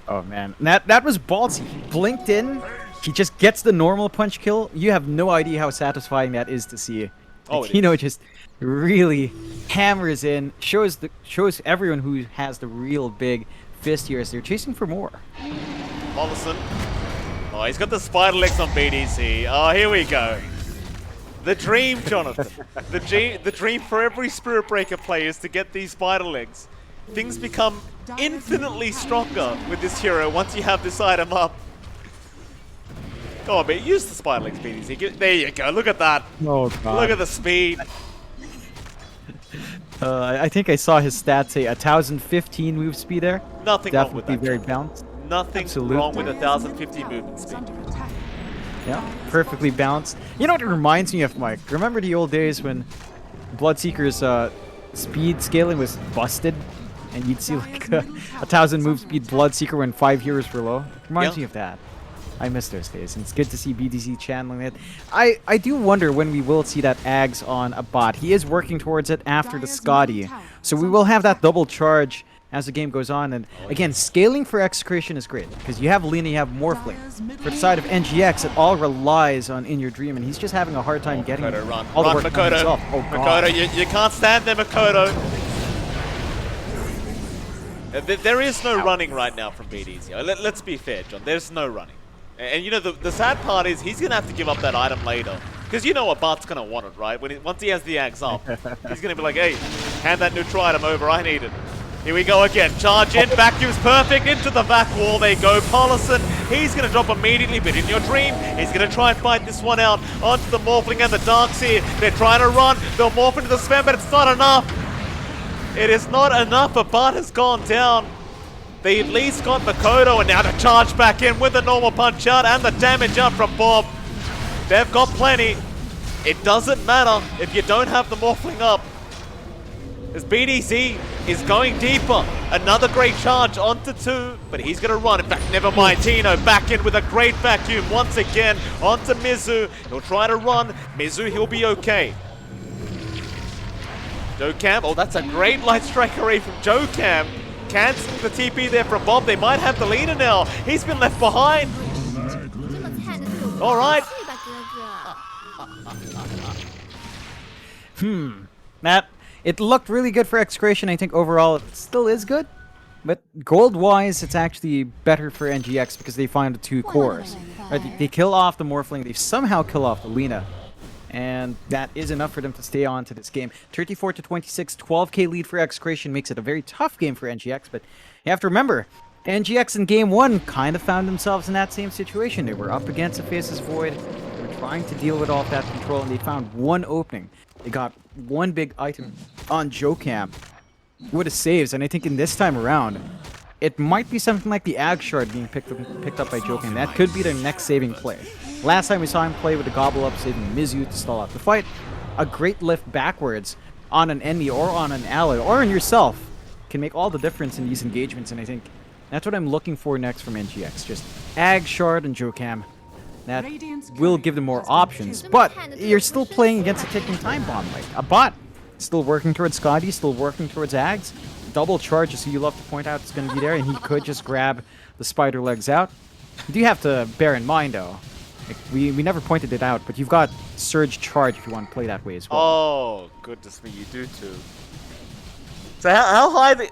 Oh man, that was ballsy. He blinked in. He just gets the normal punch kill. You have no idea how satisfying that is to see. Oh, Tino just really hammers in, shows everyone who has the real big fist here as they're chasing for more. Mollison. Oh, he's got the spider legs on BDC. Oh, here we go. The dream, Jonathan. the dream for every Spirit Breaker player is to get these spider legs. Things become infinitely stronger with this hero once you have this item up. Go on, but use the spider legs, BDC. There you go. Look at that. Oh, God. Look at the speed. I think I saw his stats say 1,015 move speed there. Nothing wrong with Definitely that. very balanced. Nothing Absolutely. wrong with 1,050 movement speed. Yeah, perfectly balanced. You know what it reminds me of, Mike? Remember the old days when Bloodseeker's speed scaling was busted? And you'd see like 1,000 move speed Bloodseeker when 5 heroes were low? It reminds me of that. I miss those days, and it's good to see BDC channeling it. I do wonder when we will see that Ags on a bot. He is working towards it after the Scotty, so we will have that double charge as the game goes on. And again, scaling for Execration is great, because you have Lina, you have Morphling. For the side of NGX, it all relies on In Your Dream, and he's just having a hard time getting Makoto, all the run, work done Makoto. himself. Oh, God. Makoto, you can't stand there, Makoto. There is no running right now from BDC. Let's be fair, John. There's no running. And you know, the sad part is he's going to have to give up that item later. Because you know what Bart's going to want it, right? Once he has the axe up, he's going to be like, hey, hand that neutral item over. I need it. Here we go again. Charge in. Vacuum's perfect. Into the vac wall. They go. Paulison, he's going to drop immediately. But In Your Dream, he's going to try and fight this one out. Onto the Morphling and the Darkseer. They're trying to run. They'll morph into the spam, but it's not enough. It is not enough. A Bart has gone down. They at least got Makoto, and now to charge back in with the normal punch out and the damage out from Bob. They've got plenty. It doesn't matter if you don't have the Morphling up. As BDC is going deeper. Another great charge onto 2, but he's going to run. In fact, never mind. Tino back in with a great vacuum once again onto Mizu. He'll try to run. Mizu, he'll be okay. JoeCam, oh, that's a great light strike array from JoeCam. Canceling the TP there from Bob. They might have the leader now. He's been left behind. All right. Matt, it looked really good for Execration. I think overall it still is good. But gold-wise, it's actually better for NGX because they find the 2 cores. Right, they kill off the Morphling. They somehow kill off the Lina. And that is enough for them to stay on to this game. 34-26, 12k lead for Execration makes it a very tough game for NGX, but you have to remember, NGX in game 1 kind of found themselves in that same situation. They were up against a Faceless Void, they were trying to deal with all of that control, and they found one opening. They got one big item on JoeCam with a saves, and I think in this time around, it might be something like the Ag Shard being picked up by JoeCam. That could be their next saving play. Last time we saw him play with the Gobble Up, saving Mizu to stall out the fight. A great lift backwards on an enemy or on an ally or on yourself can make all the difference in these engagements, and I think that's what I'm looking for next from NGX. Just Ag, Shard, and JoeCam. That will give them more options, but you're still playing against a ticking time bomb. Like a bot, still working towards Scotty, still working towards Ags. Double charge, so you love to point out, it's going to be there, and he could just grab the spider legs out. You do have to bear in mind, though, like, we never pointed it out, but you've got Surge Charge if you want to play that way as well. Oh, goodness me, you do too. So how high the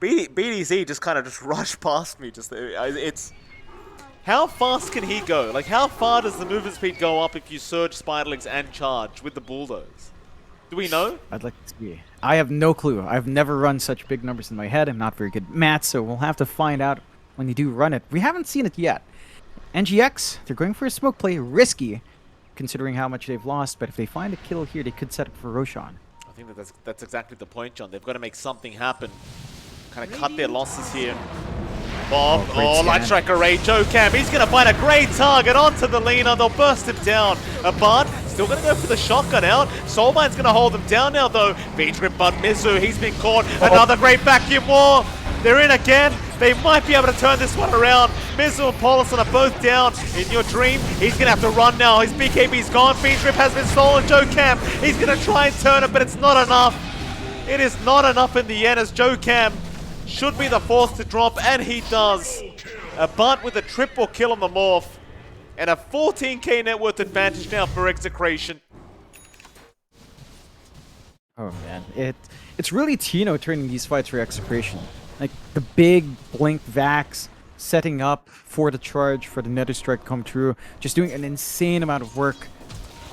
BDC just kind of just rushed past me. It's how fast can he go? Like, how far does the movement speed go up if you Surge, Spiderlings, and Charge with the Bulldoze? Do we know? I'd like to see. I have no clue. I've never run such big numbers in my head. I'm not very good at math, so we'll have to find out when they do run it. We haven't seen it yet. NGX, they're going for a smoke play. Risky, considering how much they've lost, but if they find a kill here, they could set up for Roshan. I think that's exactly the point, John. They've got to make something happen. Kind of cut their losses here. Bob, light strike array, JoeCam, he's going to find a great target onto the Lina. They'll burst him down. Bart still going to go for the shotgun out. Soulmine's going to hold him down now, though. V-Trip Bud Mizu, he's been caught. Another great vacuum war. They're in again. They might be able to turn this one around. Mizu and Paulison are both down. In Your Dream, he's going to have to run now. His BKB's gone. V-Trip has been stolen. JoeCam, he's going to try and turn it, but it's not enough. It is not enough in the end, as JoeCam should be the fourth to drop, and he does. A Bunt with a triple kill on the Morph, and a 14k net worth advantage now for Execration. Oh man, it's really Tino turning these fights for Execration. Like the big blink Vax setting up for the charge for the Nether Strike to come true, just doing an insane amount of work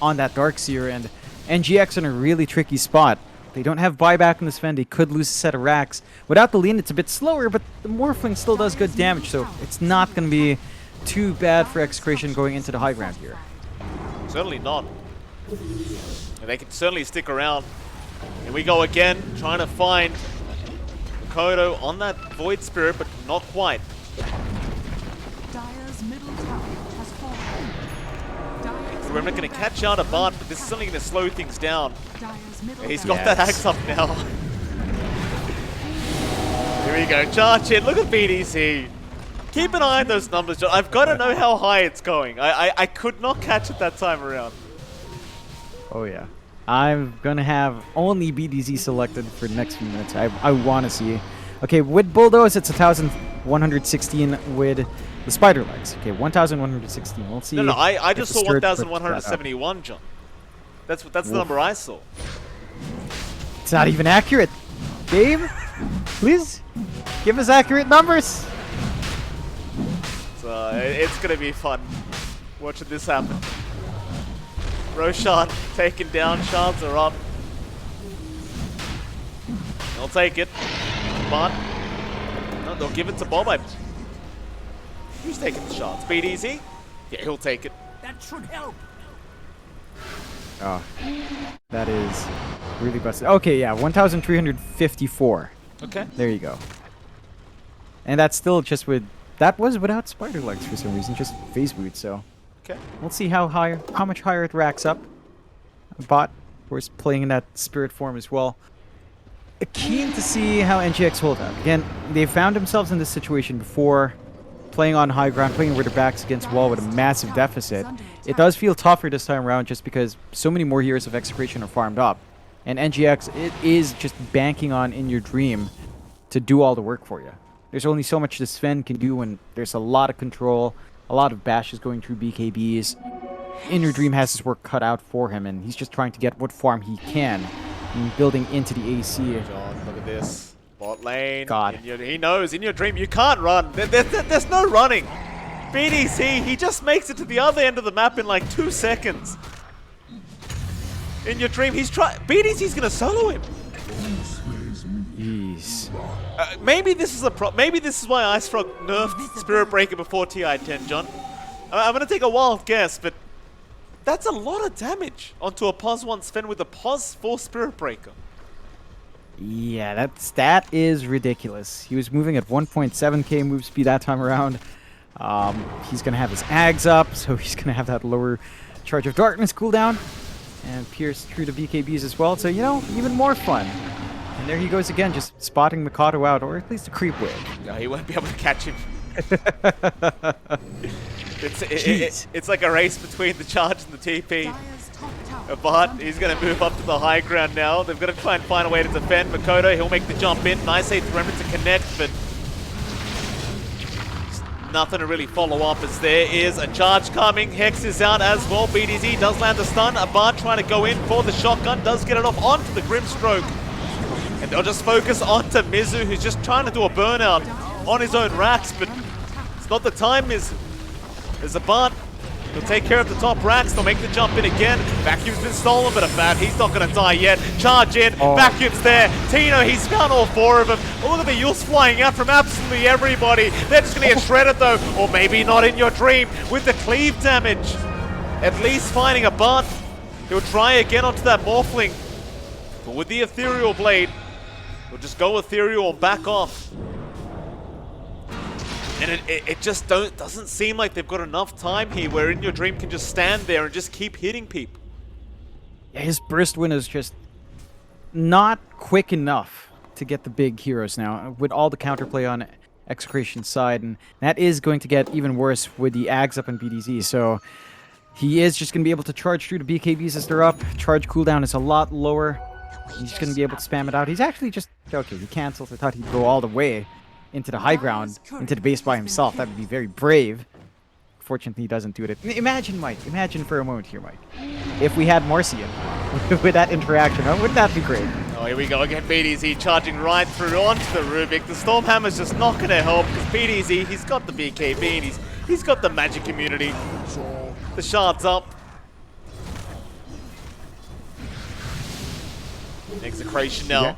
on that Darkseer, and NGX in a really tricky spot. They don't have buyback in this Fen. They could lose a set of racks. Without the lean, it's a bit slower, but the Morphling still does good damage, so it's not going to be too bad for Execration going into the high ground here. Certainly not. And they can certainly stick around. And we go again, trying to find Makoto on that Void Spirit, but not quite. Dire's middle tower has fallen. Dire's We're not going to catch out a Bart, but this is only going to slow things down. Dire's middle He's tower. got that axe up now. Here we go, charge in. Look at BDC. Keep an eye on those numbers, John. I've got to know how high it's going. I could not catch it that time around. Oh yeah. I'm gonna have only BDZ selected for the next few minutes. I want to see. Okay, with Bulldoze, it's 1,116 with the spider legs. Okay, 1,116. We'll see. No, I if just the saw Sturt puts that up. 1,171, John. That's the number I saw. It's not even accurate. Dave, please give us accurate numbers. So it's gonna be fun watching this happen. Roshan taken down, shards are up. They'll take it. But no, they'll give it to Bob. Who's taking the shards? BDZ? Yeah, he'll take it. That should help. Oh, that is really busted. Okay, yeah, 1,354. Okay. There you go. And that's still just with... That was without spider legs for some reason, just phase boot, so... Okay. We'll see how much higher it racks up. Bot, of course, playing in that spirit form as well. Keen to see how NGX hold up. Again, they found themselves in this situation before, playing on high ground, playing with their backs against wall with a massive deficit. It does feel tougher this time around just because so many more years of Execration are farmed up. And NGX, it is just banking on In Your Dream to do all the work for you. There's only so much this Sven can do when there's a lot of control, a lot of bashes going through BKBs. In Your Dream has his work cut out for him, and he's just trying to get what farm he can, and building into the AC. John, look at this. Bot lane. God. He knows. In Your Dream, you can't run. There's no running. BDC, he just makes it to the other end of the map in like 2 seconds. In Your Dream, BDC's gonna solo him. Jeez. Maybe this is maybe this is why Ice Frog nerfed Spirit Breaker before TI-10, John. I'm gonna take a wild guess, but that's a lot of damage onto a Pos 1 Sven with a Pos 4 Spirit Breaker. Yeah, that is ridiculous. He was moving at 1.7k move speed that time around. He's gonna have his Ags up, so he's gonna have that lower Charge of Darkness cooldown, and pierce through the BKBs as well. So you know, even more fun. And there he goes again, just spotting Mikado out, or at least a creep wave. No, he won't be able to catch him. It's like a race between the charge and the TP. But he's going to move up to the high ground now. They've got to try and find a way to defend. Makoto, he'll make the jump in. Nice aid to remember to connect, but nothing to really follow up as there is a charge coming. Hex is out as well. BDZ does land the stun. Abad trying to go in for the shotgun. Does get it off onto the Grimstroke. And they'll just focus onto Mizu, who's just trying to do a burnout on his own racks, but it's not the time, Mizu. There's a Abad. He'll take care of the top racks. They'll make the jump in again. Vacuum's been stolen, but Abad, he's not going to die yet. Charge in. Oh. Vacuum's there. Tino, he's found all 4 of them. Oh, look at the Yules flying out from absolutely everybody. They're just going to get shredded, though. Or maybe not In Your Dream with the cleave damage. At least finding Abad. He'll try again onto that Morphling. But with the Ethereal Blade, we'll just go Ethereal and back off. And it just doesn't seem like they've got enough time here where In Your Dream can just stand there and just keep hitting people. Yeah, his burst win is just not quick enough to get the big heroes now, with all the counterplay on Execration's side, and that is going to get even worse with the Ags up in BDZ, so he is just going to be able to charge through the BKBs as they're up. Charge cooldown is a lot lower. He's going to be able to spam it out. He's actually just... Okay, he cancels. I thought he'd go all the way into the high ground, into the base by himself. That would be very brave. Fortunately, he doesn't do it. Imagine, Mike. Imagine for a moment here, Mike. If we had Marcian with that interaction, wouldn't that be great? Oh, here we go again. BDZ charging right through onto the Rubik. The Stormhammer's just not going to help because BDZ, he's got the BKB and he's got the magic immunity. The shard's up. Execration now. Yeah.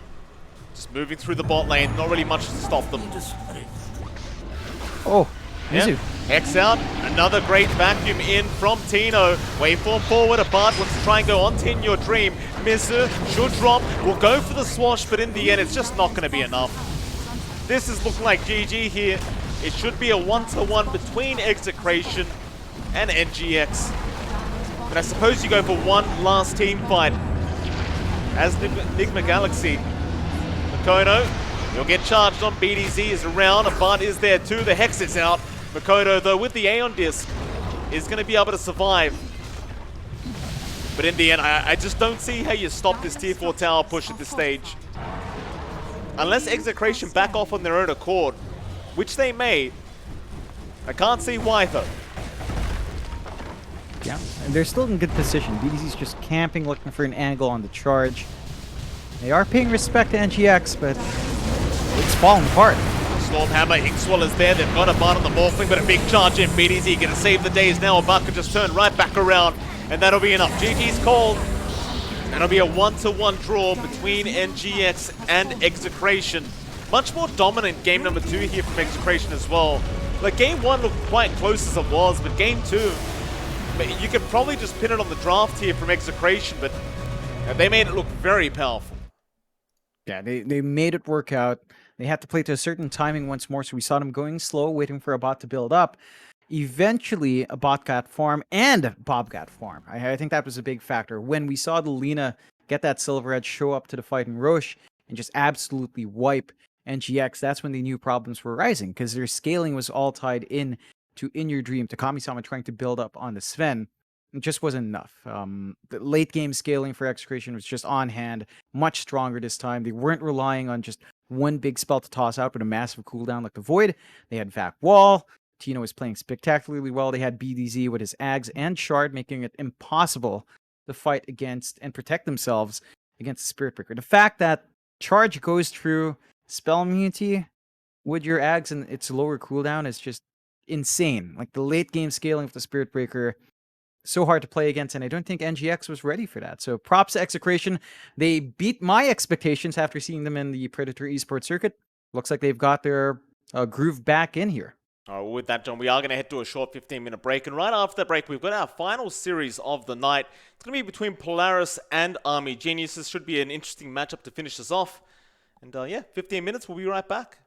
Just moving through the bot lane. Not really much to stop them. Oh, Yeah. Mizu. Hex out. Another great vacuum in from Tino. Waveform forward. Abad wants to try and go on to In Your Dream. Mizu should drop. Will go for the swash, but in the end, it's just not going to be enough. This is looking like GG here. It should be a 1-to-1 between Execration and NGX. But I suppose you go for one last team fight. As Nigma Galaxy. Makono He'll get charged on. BDZ is around. A Bart is there too. The Hex is out. Makoto, though, with the Aeon Disc, is going to be able to survive. But in the end, I just don't see how you stop this tier 4 tower push at this stage. Unless Execration back off on their own accord, which they may. I can't see why, though. Yeah, and they're still in good position. BDC's just camping, looking for an angle on the charge. They are paying respect to NGX, but it's falling apart. Stormhammer, Inkswell is there. They've got a Bart on the Morphling, but a big charge in. BDZ gonna save the days now. A Bart could just turn right back around, and that'll be enough. GG's called. That'll be a 1-to-1 draw between NGX and Execration. Much more dominant game number 2 here from Execration as well. Like, game 1 looked quite close as it was, but game 2, you could probably just pin it on the draft here from Execration, but they made it look very powerful. Yeah, they made it work out. They had to play to a certain timing once more, so we saw them going slow, waiting for a bot to build up. Eventually, a bot got farm and Bob got farm. I think that was a big factor. When we saw the Lina get that Silver Edge show up to the fight in Roche and just absolutely wipe NGX, that's when they knew problems were rising, because their scaling was all tied in to In Your Dream, to Kami-sama trying to build up on the Sven. It just wasn't enough. The late game scaling for Execration was just on hand, much stronger this time. They weren't relying on just one big spell to toss out with a massive cooldown like the Void. They had Vac Wall. Tino was playing spectacularly well. They had BDZ with his Ags and Shard, making it impossible to fight against and protect themselves against the Spirit Breaker. The fact that charge goes through spell immunity with your Ags and its lower cooldown is just insane. Like, the late game scaling of the Spirit Breaker, so hard to play against, and I don't think NGX was ready for that. So props to Execration. They beat my expectations after seeing them in the Predator esports circuit. Looks like they've got their groove back in here. All right, well, with that, John, we are going to head to a short 15-minute break. And right after that break, we've got our final series of the night. It's going to be between Polaris and Army Geniuses. Should be an interesting matchup to finish us off. And yeah, 15 minutes. We'll be right back.